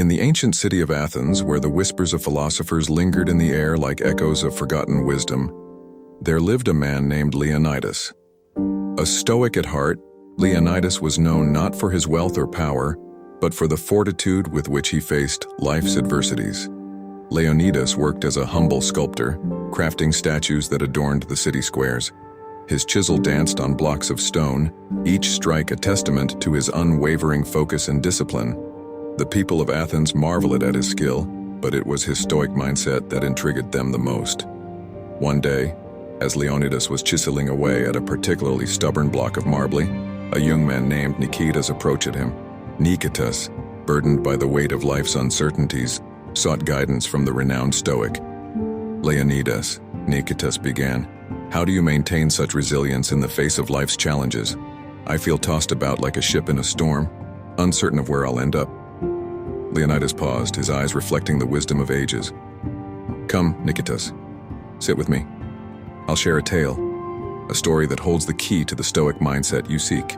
In the ancient city of Athens, where the whispers of philosophers lingered in the air like echoes of forgotten wisdom, there lived a man named Leonidas. A Stoic at heart, Leonidas was known not for his wealth or power, but for the fortitude with which he faced life's adversities. Leonidas worked as a humble sculptor, crafting statues that adorned the city squares. His chisel danced on blocks of stone, each strike a testament to his unwavering focus and discipline. The people of Athens marveled at his skill, but it was his Stoic mindset that intrigued them the most. One day, as Leonidas was chiseling away at a particularly stubborn block of marble, a young man named Nicetas approached him. Nicetas, burdened by the weight of life's uncertainties, sought guidance from the renowned Stoic. Leonidas, Nicetas began, how do you maintain such resilience in the face of life's challenges? I feel tossed about like a ship in a storm, uncertain of where I'll end up. Leonidas paused, his eyes reflecting the wisdom of ages. Come, Nicetas, sit with me. I'll share a tale, a story that holds the key to the Stoic mindset you seek.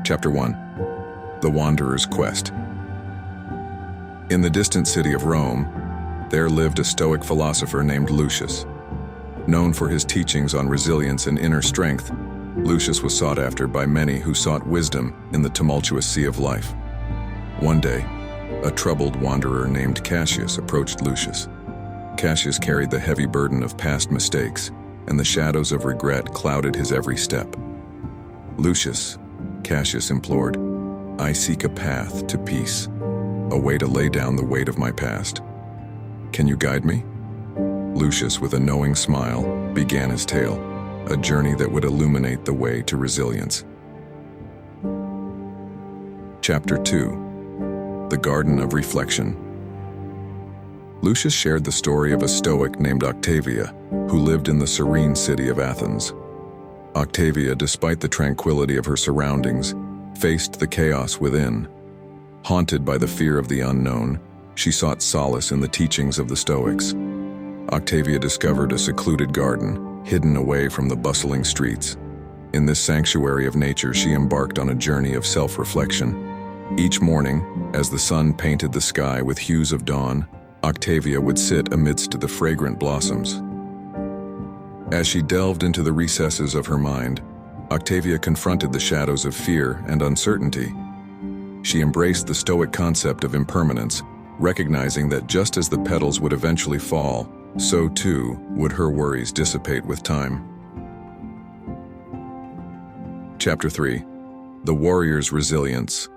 Chapter 1. The Wanderer's Quest. In the distant city of Rome, there lived a Stoic philosopher named Lucius. Known for his teachings on resilience and inner strength, Lucius was sought after by many who sought wisdom in the tumultuous sea of life. One day, a troubled wanderer named Cassius approached Lucius. Cassius carried the heavy burden of past mistakes, and the shadows of regret clouded his every step. Lucius, Cassius implored, I seek a path to peace, a way to lay down the weight of my past. Can you guide me? Lucius, with a knowing smile, began his tale, a journey that would illuminate the way to resilience. Chapter 2. The Garden of Reflection. Lucius shared the story of a Stoic named Octavia, who lived in the serene city of Athens. Octavia, despite the tranquility of her surroundings, faced the chaos within. Haunted by the fear of the unknown, she sought solace in the teachings of the Stoics. Octavia discovered a secluded garden, hidden away from the bustling streets. In this sanctuary of nature, she embarked on a journey of self-reflection. Each morning, as the sun painted the sky with hues of dawn, Octavia would sit amidst the fragrant blossoms. As she delved into the recesses of her mind, Octavia confronted the shadows of fear and uncertainty. She embraced the Stoic concept of impermanence, recognizing that just as the petals would eventually fall, so too would her worries dissipate with time. Chapter 3. The Warrior's Resilience.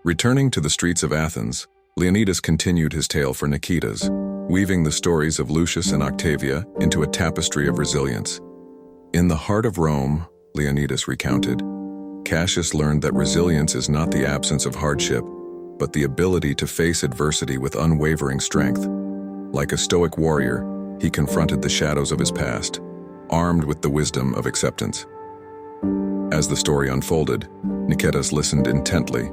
Returning to the streets of Athens, Leonidas continued his tale for Nicetas, weaving the stories of Lucius and Octavia into a tapestry of resilience. In the heart of Rome, Leonidas recounted, Cassius learned that resilience is not the absence of hardship, but the ability to face adversity with unwavering strength. Like a Stoic warrior, he confronted the shadows of his past, armed with the wisdom of acceptance. As the story unfolded, Nicetas listened intently,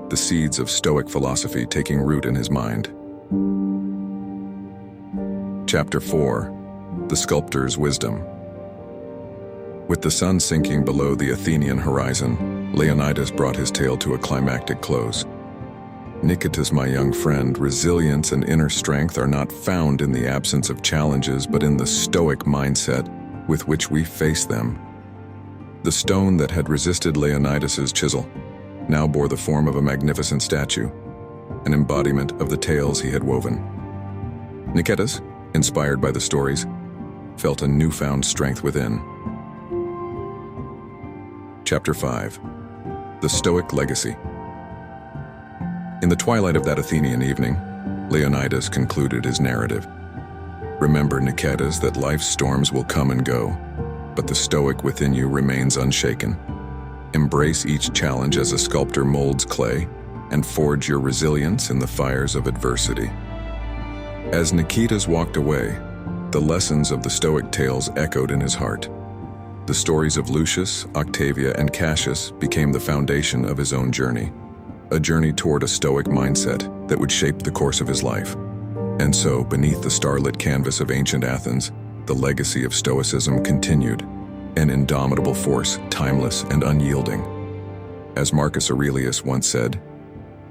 the seeds of Stoic philosophy taking root in his mind. Chapter 4. The Sculptor's Wisdom. With the sun sinking below the Athenian horizon, Leonidas brought his tale to a climactic close. Nicetas, my young friend, resilience and inner strength are not found in the absence of challenges, but in the Stoic mindset with which we face them. The stone that had resisted Leonidas's chisel now bore the form of a magnificent statue, an embodiment of the tales he had woven. Nicetas, inspired by the stories, felt a newfound strength within. Chapter 5. The Stoic Legacy. In the twilight of that Athenian evening, Leonidas concluded his narrative. Remember, Nicetas, that life's storms will come and go, but the Stoic within you remains unshaken. Embrace each challenge as a sculptor molds clay, and forge your resilience in the fires of adversity. As Nicetas walked away, the lessons of the Stoic tales echoed in his heart. The stories of Lucius, Octavia, and Cassius became the foundation of his own journey, a journey toward a Stoic mindset that would shape the course of his life. And so, beneath the starlit canvas of ancient Athens, the legacy of Stoicism continued, an indomitable force, timeless and unyielding. As Marcus Aurelius once said,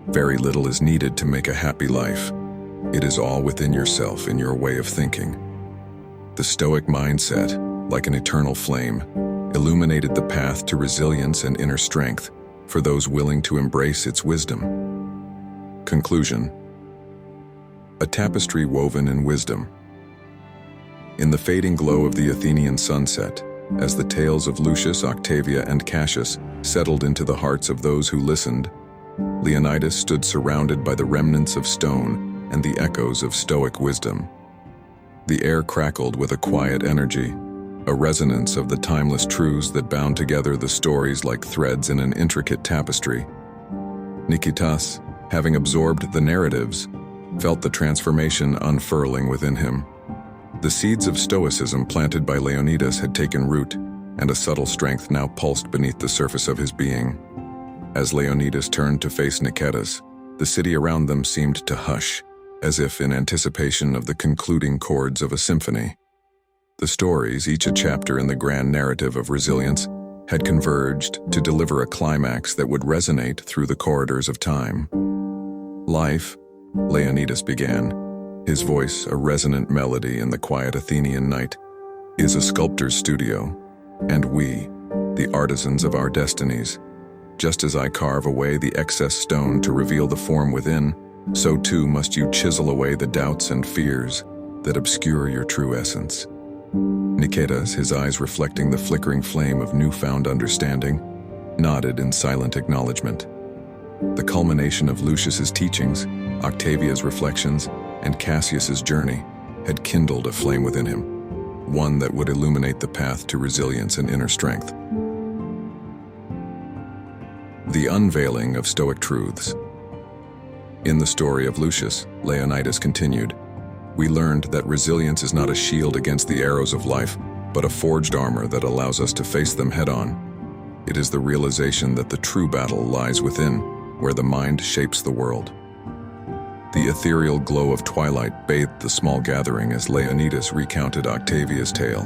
"Very little is needed to make a happy life. It is all within yourself in your way of thinking." The Stoic mindset, like an eternal flame, illuminated the path to resilience and inner strength for those willing to embrace its wisdom. Conclusion: a tapestry woven in wisdom. In the fading glow of the Athenian sunset, as the tales of Lucius, Octavia, and Cassius settled into the hearts of those who listened, Leonidas stood surrounded by the remnants of stone and the echoes of Stoic wisdom. The air crackled with a quiet energy, a resonance of the timeless truths that bound together the stories like threads in an intricate tapestry. Nikitas, having absorbed the narratives, felt the transformation unfurling within him. The seeds of Stoicism planted by Leonidas had taken root, and a subtle strength now pulsed beneath the surface of his being. As Leonidas turned to face Nikitas, the city around them seemed to hush, as if in anticipation of the concluding chords of a symphony. The stories, each a chapter in the grand narrative of resilience, had converged to deliver a climax that would resonate through the corridors of time. "Life," Leonidas began, his voice a resonant melody in the quiet Athenian night, "is a sculptor's studio, and we, the artisans of our destinies. Just as I carve away the excess stone to reveal the form within, so too must you chisel away the doubts and fears that obscure your true essence." Nikitas, his eyes reflecting the flickering flame of newfound understanding, nodded in silent acknowledgement. The culmination of Lucius's teachings, Octavia's reflections, and Cassius's journey had kindled a flame within him, one that would illuminate the path to resilience and inner strength. The unveiling of Stoic truths. In the story of Lucius, Leonidas continued, "We learned that resilience is not a shield against the arrows of life, but a forged armor that allows us to face them head-on. It is the realization that the true battle lies within, where the mind shapes the world." The ethereal glow of twilight bathed the small gathering as Leonidas recounted Octavia's tale.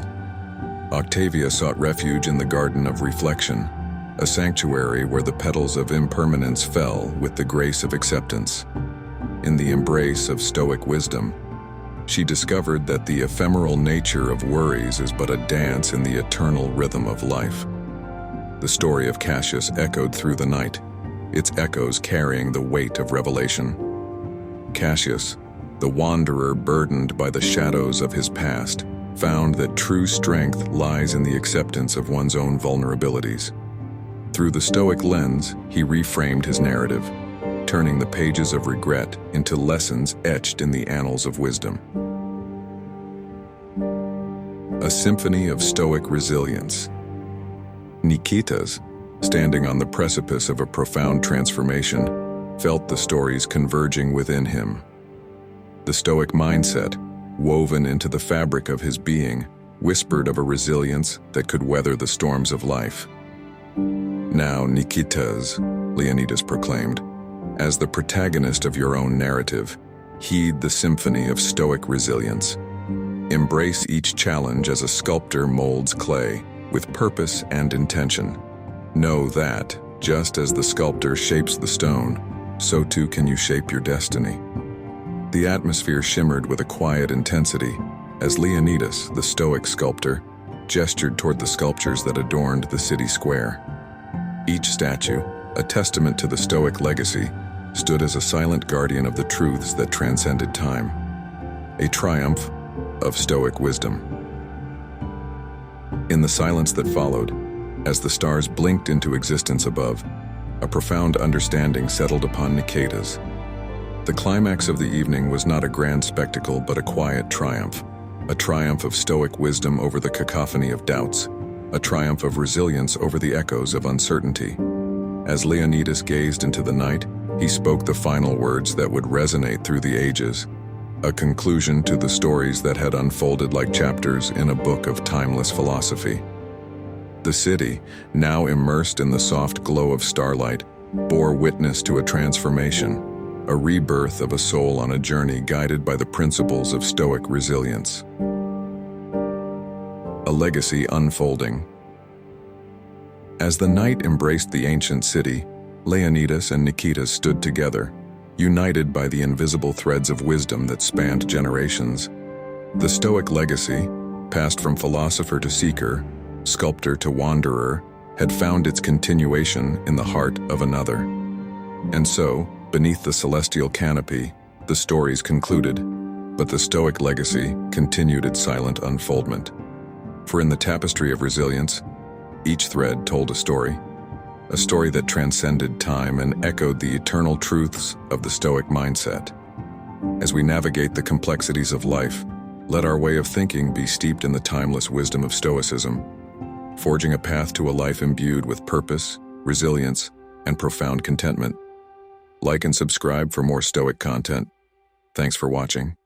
Octavia sought refuge in the garden of reflection, a sanctuary where the petals of impermanence fell with the grace of acceptance. In the embrace of Stoic wisdom, she discovered that the ephemeral nature of worries is but a dance in the eternal rhythm of life. The story of Cassius echoed through the night, its echoes carrying the weight of revelation. Cassius, the wanderer burdened by the shadows of his past, found that true strength lies in the acceptance of one's own vulnerabilities. Through the Stoic lens, he reframed his narrative, turning the pages of regret into lessons etched in the annals of wisdom. A symphony of Stoic resilience. Nikitas, standing on the precipice of a profound transformation, felt the stories converging within him. The Stoic mindset, woven into the fabric of his being, whispered of a resilience that could weather the storms of life. "Now, Nikitas," Leonidas proclaimed, "as the protagonist of your own narrative, heed the symphony of Stoic resilience. Embrace each challenge as a sculptor molds clay, with purpose and intention. Know that, just as the sculptor shapes the stone, so too can you shape your destiny." The atmosphere shimmered with a quiet intensity as Leonidas, the Stoic sculptor, gestured toward the sculptures that adorned the city square. Each statue, a testament to the Stoic legacy, stood as a silent guardian of the truths that transcended time, a triumph of Stoic wisdom. In the silence that followed, as the stars blinked into existence above, a profound understanding settled upon Nikitas. The climax of the evening was not a grand spectacle but a quiet triumph, a triumph of Stoic wisdom over the cacophony of doubts, a triumph of resilience over the echoes of uncertainty. As Leonidas gazed into the night, he spoke the final words that would resonate through the ages, a conclusion to the stories that had unfolded like chapters in a book of timeless philosophy. The city, now immersed in the soft glow of starlight, bore witness to a transformation, a rebirth of a soul on a journey guided by the principles of Stoic resilience. A legacy unfolding. As the night embraced the ancient city, Leonidas and Nikitas stood together, united by the invisible threads of wisdom that spanned generations. The Stoic legacy, passed from philosopher to seeker, sculptor to wanderer, had found its continuation in the heart of another. And so, beneath the celestial canopy, the stories concluded, but the Stoic legacy continued its silent unfoldment. For in the tapestry of resilience, each thread told a story that transcended time and echoed the eternal truths of the Stoic mindset. As we navigate the complexities of life, let our way of thinking be steeped in the timeless wisdom of Stoicism, forging a path to a life imbued with purpose, resilience, and profound contentment. Like and subscribe for more Stoic content. Thanks for watching.